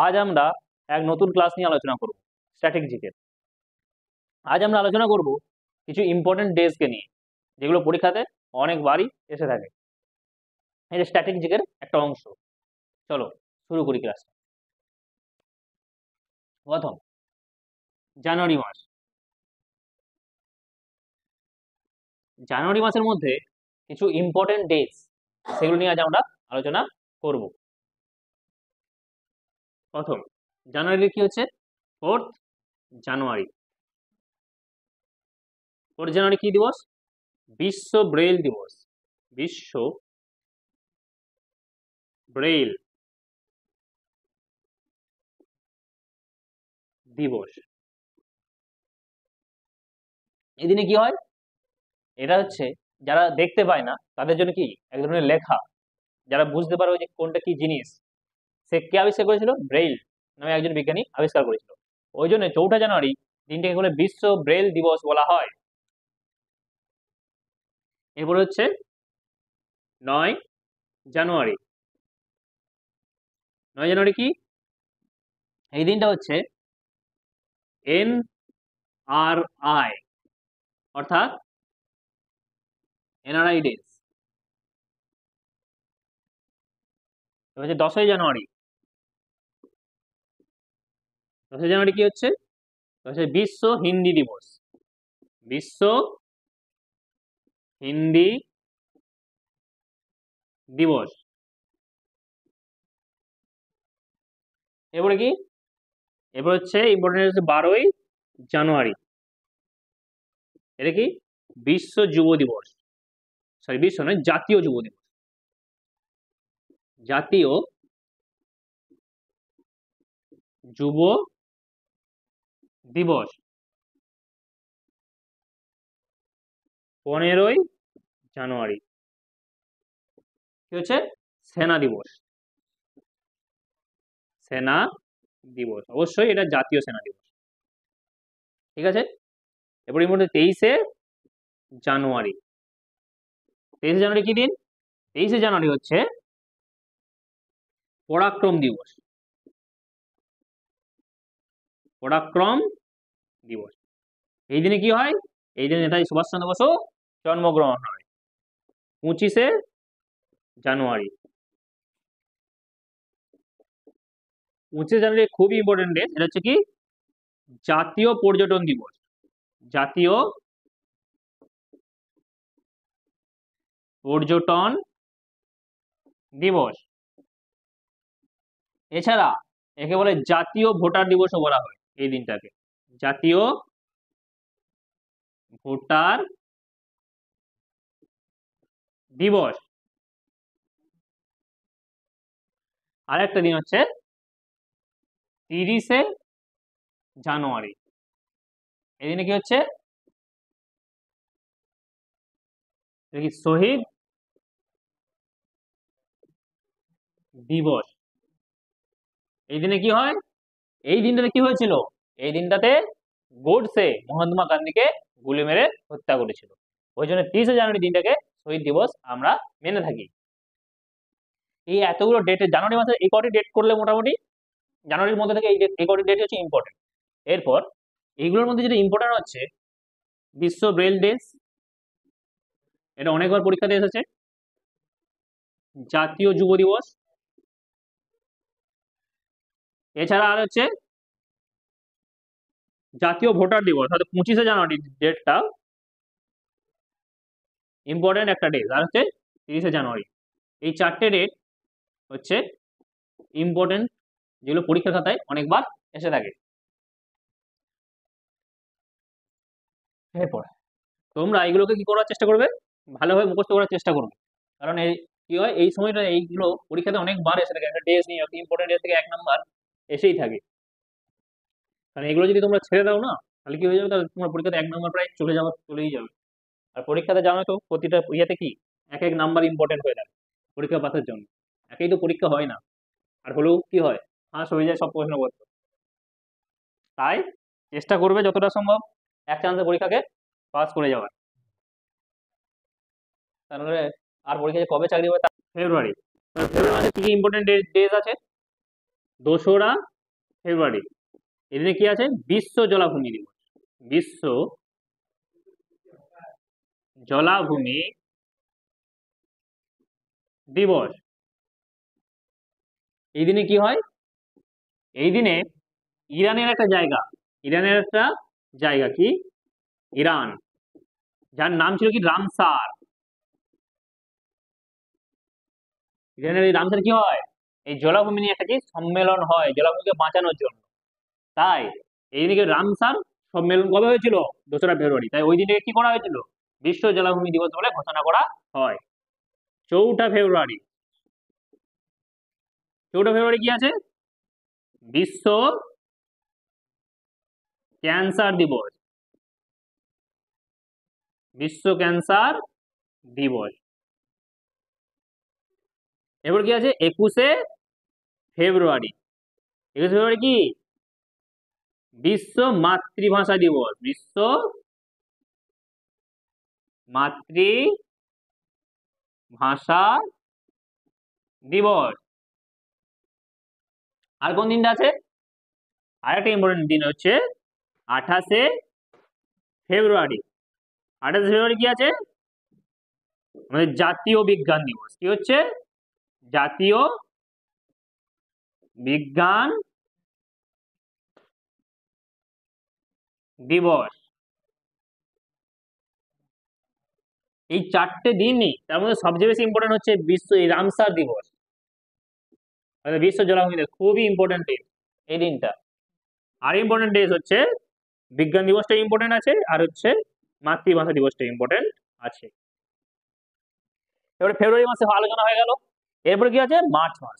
আজ আমরা এক নতুন ক্লাস নিয়ে আলোচনা করব, স্ট্যাটিক জিকে। আজ আমরা আলোচনা করব কিছু ইম্পর্টেন্ট ডেজকে নিয়ে, যেগুলো পরীক্ষাতে অনেকবারই এসে থাকে। এটা স্ট্যাটিক জিকের একটা অংশ। চলো শুরু করি ক্লাসটা। প্রথম, জানুয়ারি মাস। জানুয়ারি মাসের মধ্যে কিছু ইম্পর্টেন্ট ডেজ, সেগুলো নিয়ে আজ আমরা আলোচনা করব। প্রথম, জানুয়ারি কি হচ্ছে? 4th জানুয়ারি। 4th জানুয়ারি কি দিবস? বিশ্ব ব্রেইল দিবস। বিশ্ব ব্রেইল দিবস। এই দিনে কি হয়? এটা হচ্ছে যারা দেখতে পায় না তাদের জন্য কি এক ধরনের লেখা, যারা বুঝতে পারবে যে কোনটা কি জিনিস। সে কে আবিষ্কার করেছিল? ব্রেইল নামে একজন বিজ্ঞানী আবিষ্কার করেছিল। ওই জন্য 4ঠা জানুয়ারি দিনটাকে বলে বিশ্ব ব্রেইল দিবস বলা হয়। এরপর হচ্ছে 9 জানুয়ারি। 9 জানুয়ারি কি? এই দিনটা হচ্ছে NRI, অর্থাৎ NRI ডেজ। হচ্ছে 10ই জানুয়ারি। 10ই জানুয়ারি কি হচ্ছে? বিশ্ব হিন্দি দিবস। বিশ্ব হিন্দি দিবস। এরপরে কি? এরপর হচ্ছে ইম্পর্টেন্ট হচ্ছে 12ই জানুয়ারি। এটা কি? বিশ্ব যুব দিবস। সরি, বিশ্ব নয়, জাতীয় যুব দিবস। জাতীয় যুব দিবস। 15ই জানুয়ারি কি হচ্ছে? সেনা দিবস। সেনা দিবস, অবশ্যই এটা জাতীয় সেনা দিবস। ঠিক আছে। এরপর এর মধ্যে 23শে জানুয়ারি। 23শে জানুয়ারি কি দিন? 23শে জানুয়ারি হচ্ছে পরাক্রম দিবস। পরাক্রম দিবস। এই দিনে কি হয়? এই দিনে নেতাজি সুভাষচন্দ্র বসু জন্মগ্রহণ হয়। 25শে জানুয়ারি। 25শে জানুয়ারি খুবই ইম্পর্টেন্ট ডে। এটা হচ্ছে কি? জাতীয় পর্যটন দিবস। জাতীয় পর্যটন দিবস। এছাড়া একে বলে জাতীয় ভোটার দিবসও বলা হয় এই দিনটাকে। জাতীয় ভোটার দিবস। আরেকটা দিন হচ্ছে 30শে জানুয়ারি। এই দিনে কি হচ্ছে? শহীদ দিবস। এই দিনে কি হয়? এই দিনটাতে কি হয়েছিল? এই দিনটাতে গোডসে মহাত্মা গান্ধীকে গুলি মেরে হত্যা করেছিল। ওই জন্য 30শে জানুয়ারি দিনটাকে শহীদ দিবস আমরা মেনে থাকি। এই এতগুলো ডেটে জানুয়ারি মাসে এই কটি ডেট করলে মোটামুটি জানুয়ারির মধ্যে থেকে এই কটি ডেট হচ্ছে ইম্পর্টেন্ট। এরপর এইগুলোর মধ্যে যেটা ইম্পর্টেন্ট হচ্ছে বিশ্ব ব্রেইল ডেজ। এটা অনেকবার পরীক্ষাতে এসেছে। জাতীয় যুব দিবস। এছাড়া আর হচ্ছে জাতীয় ভোটার দিবস, অর্থাৎ 25শে জানুয়ারি ডেটটা ইম্পর্টেন্ট একটা ডেট। আর হচ্ছে 30শে জানুয়ারি। এই চারটে ডেট হচ্ছে ইম্পর্টেন্ট, যেগুলো পরীক্ষার খাতায় অনেকবার এসে থাকে। এরপর তোমরা এইগুলোকে কি করার চেষ্টা করবে? ভালোভাবে মুখস্থ করার চেষ্টা করবে। কারণ এই কি হয়, এই সময়টা এইগুলো পরীক্ষাতে অনেকবার এসে থাকে। একটা ডেজ নিয়ে ইম্পর্টেন্ট ডেজ থেকে 1 নাম্বার এসেই থাকে। কারণ এগুলো যদি তোমরা ছেড়ে দাও না, তাহলে কি হয়ে যাবে? তাহলে তোমার পরীক্ষাতে 1 নাম্বার প্রায় চলেই যাবে। আর পরীক্ষাতে জানো তো প্রতিটা ইয়েতে কি এক এক নাম্বার ইম্পর্টেন্ট হয়ে যায় পরীক্ষা পাসের জন্য। একেই তো পরীক্ষা হয় না, আর হলেও কি হয়, ফাঁস হয়ে যায় সব প্রশ্নপত্র। তাই চেষ্টা করবে যতটা সম্ভব এক চান্সে পরীক্ষাকে পাস করে যাওয়ার। তাহলে আর পরীক্ষা যে কবে চাকরি হবে? ফেব্রুয়ারি। ফেব্রুয়ারি মাসে কি কি ইম্পর্টেন্ট ডেজ আছে? দোসরা ফেব্রুয়ারি এদিনে কি আছে? বিশ্ব জলাভূমি দিবস। বিশ্ব জলাভূমি দিবস। এই দিনে কি হয়? এই দিনে ইরানের একটা জায়গা, ইরানের একটা জায়গা কি, ইরান, যার নাম ছিল কি রামসার। ইরানের এই রামসার কি হয়? এই জলাভূমি নিয়ে একটা কি সম্মেলন হয় জলাভূমিকে বাঁচানোর জন্য। তাই এই দিকে রামসার সম্মেলন কবে হয়েছিল? 2রা ফেব্রুয়ারি। তাই ওই দিনে কি করা হয়েছিল? বিশ্ব জলাভূমি দিবস বলে ঘোষণা করা হয়। 4ঠা ফেব্রুয়ারি, 4ঠা ফেব্রুয়ারি কি আছে? বিশ্ব ক্যান্সার দিবস। বিশ্ব ক্যান্সার দিবস। এরপর কি আছে? 21শে ফেব্রুয়ারি। 21শে ফেব্রুয়ারি কি? বিশ্ব মাতৃভাষা দিবস। বিশ্ব মাতৃভাষা দিবস। আর কোন দিনটা আছে? আরেকটা ইম্পর্টেন্ট দিন হচ্ছে 28শে ফেব্রুয়ারি। 28শে ফেব্রুয়ারি কি আছে? আমাদের জাতীয় বিজ্ঞান দিবস। কি হচ্ছে? জাতীয় বিজ্ঞান দিবস। এই 4টে দিনই, তার মধ্যে সবচেয়ে বেশি ইম্পর্টেন্ট হচ্ছে বিশ্ব এই রামসার দিবস, বিশ্ব জলাভূমি দিবস। খুবই ইম্পর্টেন্ট দিন এই দিনটা। আর ইম্পর্টেন্ট ডেজ হচ্ছে বিজ্ঞান দিবসটা ইম্পর্টেন্ট আছে, আর হচ্ছে মাতৃভাষা দিবসটা ইম্পর্টেন্ট আছে। এবারে ফেব্রুয়ারি মাসে আলোচনা হয়ে গেল। এরপরে কি আছে? মার্চ মাস।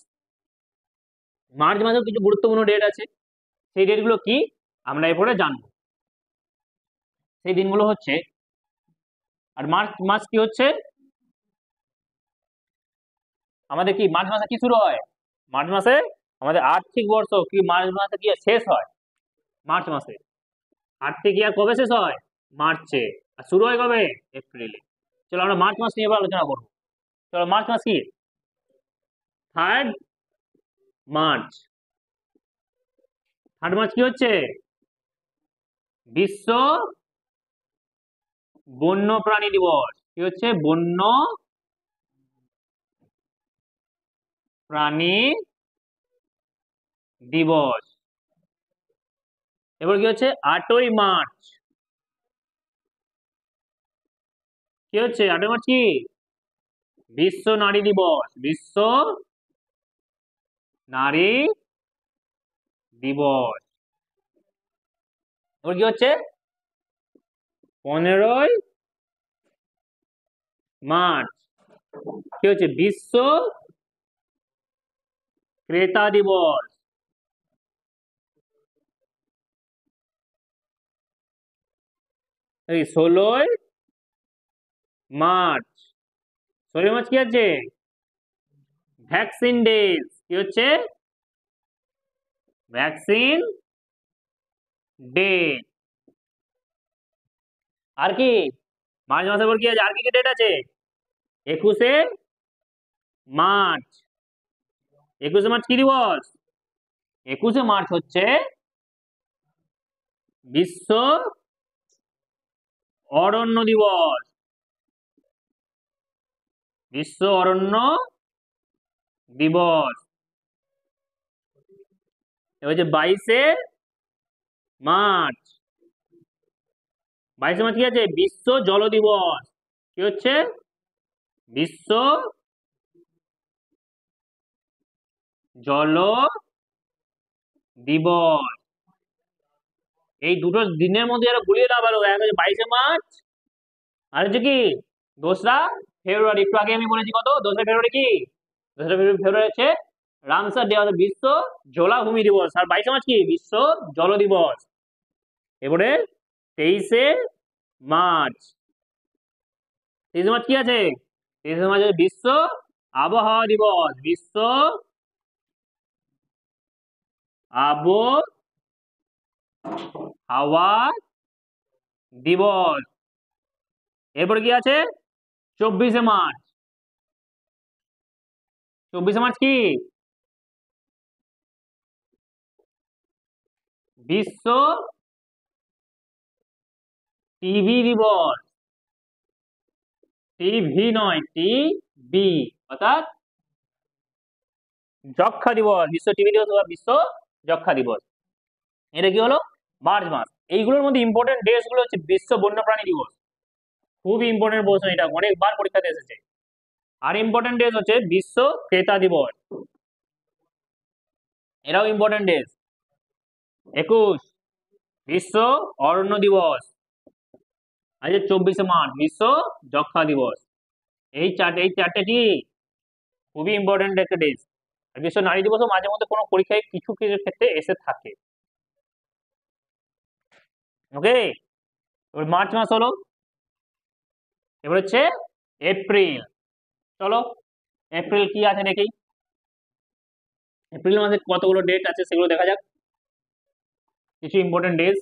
মার্চ মাসেও কিছু গুরুত্বপূর্ণ ডেট আছে। সেই ডেটগুলো কি আমরা এরপরে জানবো। সেই দিনগুলো হচ্ছে, আর মার্চ মাস কি হচ্ছে আমাদের, কি মার্চ মাসে কি শুরু হয়? মার্চ মাসে আমাদের আর্থিক বর্ষ কি মার্চ মাসে কি শেষ হয়? মার্চ মাসে। আর্থিক ইয়ার কবে শেষ হয়? মার্চে। আর শুরু হয় কবে? এপ্রিলে। চলো আমরা মার্চ মাস নিয়ে এবার আলোচনা করবো। চলো মার্চ মাস কি? 3rd March. 3rd মার্চ কি হচ্ছে? বিশ্ব বন্য প্রাণী দিবস। কি হচ্ছে? বন্য প্রাণী দিবস। এবার কি হচ্ছে? 8ই মার্চ। কি হচ্ছে? 8ই মার্চ কি? বিশ্ব নারী দিবস। বিশ্ব নারী দিবস। এবার কি হচ্ছে? 15ই মার্চ। কি হচ্ছে? বিশ্ব ক্রেতা দিবস। এই 16ই মার্চ। 16ই মার্চ কি আছে? Vaccine days. কি হচ্ছে? Vaccine day. আর কি মার্চ মাসের পর কি আছে? আর কি কি ডেট আছে? 21শে মার্চ। 21শে মার্চ কি দিবস? 21শে মার্চ হচ্ছে বিশ্ব অরণ্য দিবস। বিশ্ব অরণ্য দিবস। এবার হচ্ছে 22শে মার্চ। 22শে মার্চ কি আছে? বিশ্ব জল দিবস। কি হচ্ছে? বিশ্ব জল দিবস। এই দুটো দিনের মধ্যে যারা গুলিয়ে না পারো, এক হচ্ছে 22শে মার্চ, আর হচ্ছে কি 2রা ফেব্রুয়ারি। একটু আগে আমি বলেছি কত? 2রা ফেব্রুয়ারি কি? 2রা ফেব্রুয়ারি হচ্ছে রামসার ডে, বিশ্ব জলাভূমি দিবস। আর 22শে মার্চ কি? বিশ্ব জল দিবস। এবারে 23শে মার্চ। 23শে মার্চ কি আছে? 23শে মার্চ আছে বিশ্ব আবহাওয়া দিবস। বিশ্ব আবহাওয়া দিবস। এরপরে কি আছে? 24শে মার্চ। 24শে মার্চ কি? বিশ্ব টিভি দিবস, টিভি নয় টিভি, অর্থাৎ যক্ষা দিবস, বিশ্ব টিভি দিবস বা বিশ্ব যক্ষা দিবস। এটা কি হলো মার্চ মাস। এইগুলোর মধ্যে ইম্পর্টেন্ট ডেটস গুলো হচ্ছে বিশ্ব বন্যপ্রাণী দিবস, খুবই ইম্পর্টেন্ট প্রশ্ন, এটা অনেকবার পরীক্ষাতে এসেছে। আর ইম্পর্টেন্ট ডেটস হচ্ছে বিশ্ব ক্রেতা দিবস, এটাও ইম্পর্টেন্ট ডেটস। 21 বিশ্ব অরণ্য দিবস, আজ 24শে মার্চ বিশ্ব যক্ষা দিবস। এই চারটে কি খুবই ইম্পর্টেন্ট একটা ডেটস। বিশ্ব নারী দিবসও মাঝে মধ্যে কোনো পরীক্ষায় কিছু কিছু ক্ষেত্রে এসে থাকে। ওকে, এবার মার্চ মাস হলো, এবার হচ্ছে এপ্রিল। চলো এপ্রিল কি আছে দেখি, এপ্রিল মাসে কতগুলো ডেট আছে সেগুলো দেখা যাক, কিছু ইম্পর্টেন্ট ডেটস।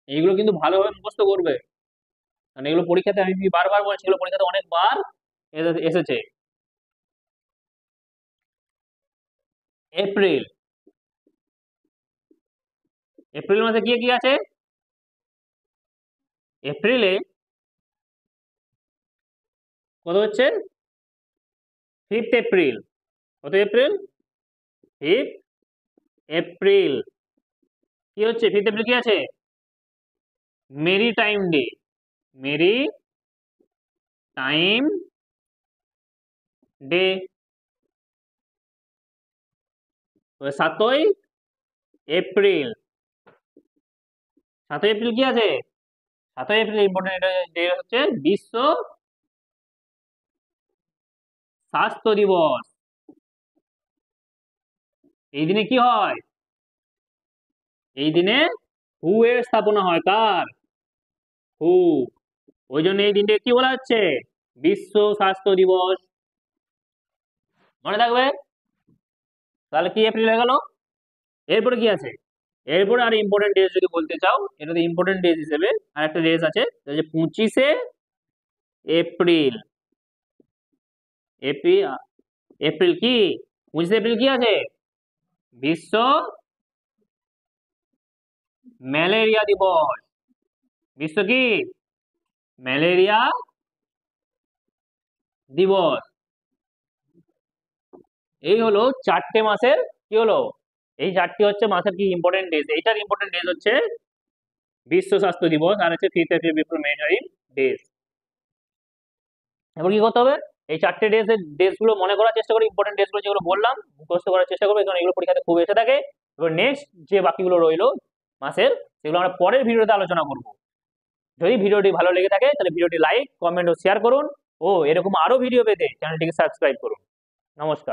এইগুলো কিন্তু ভালোভাবে মুখস্থ করবে, কারণ এগুলো পরীক্ষাতে আমি বারবার বলছি, এগুলো পরীক্ষাতে অনেকবার এসেছে। এপ্রিল, এপ্রিল মাসে কি কি আছে? এপ্রিলে কত হচ্ছে 5th এপ্রিল, কত এপ্রিল 5th এপ্রিল। কি হচ্ছে 5th এপ্রিল কি আছে? Maritime day, maritime day. 7ই এপ্রিল, 7ই এপ্রিল কি আছে? 7ই এপ্রিল ইম্পর্টেন্ট ডে হচ্ছে বিশ্ব স্বাস্থ্য দিবস। এই দিনে কি হয়? এই দিনে হু এর স্থাপনা হয়, কার? হু। ওই জন্য এই দিনটা কি বলা হচ্ছে? বিশ্ব স্বাস্থ্য দিবস। মনে থাকবে? তাহলে কি এপ্রিল হয়ে গেল। এরপরে কি আছে? এরপরে আর ইম্পর্টেন্ট ডেজ যদি বলতে চাও, এটাতে ইম্পর্টেন্ট ডেজ হিসেবে আর একটা ডেজ আছে, 25শে এপ্রিল। এপ্রিল কি 25শে এপ্রিল কি আছে? বিশ্ব ম্যালেরিয়া দিবস। বিশ্ব কি ম্যালেরিয়া দিবস। এই হলো 4টে মাসের কি হলো, এই 4টি হচ্ছে মাসের কি ইম্পর্টেন্ট ডেজ। এইটার ইম্পর্টেন্ট ডেজ হচ্ছে বিশ্ব স্বাস্থ্য দিবস আর হচ্ছে 5th এপ্রিল বিশ্ব ম্যালেরিয়া ডেজ। এবার কি করতে হবে? এই 4টে ডেজ গুলো মনে করার চেষ্টা করি, ইম্পর্টেন্ট ডেজ গুলো যেগুলো বললাম মুখস্থ করার চেষ্টা করবে, কারণ এগুলো পরীক্ষাতে খুব এসে থাকে। এবার নেক্সট যে বাকিগুলো রইলো মাসের, সেগুলো আমরা পরের ভিডিওতে আলোচনা করব। যদি ভিডিওটি ভালো লেগে থাকে তাহলে ভিডিওটি লাইক, কমেন্ট ও শেয়ার করুন, ও এরকম আরো ভিডিও পেতে চ্যানেলটিকে সাবস্ক্রাইব করুন। নমস্কার।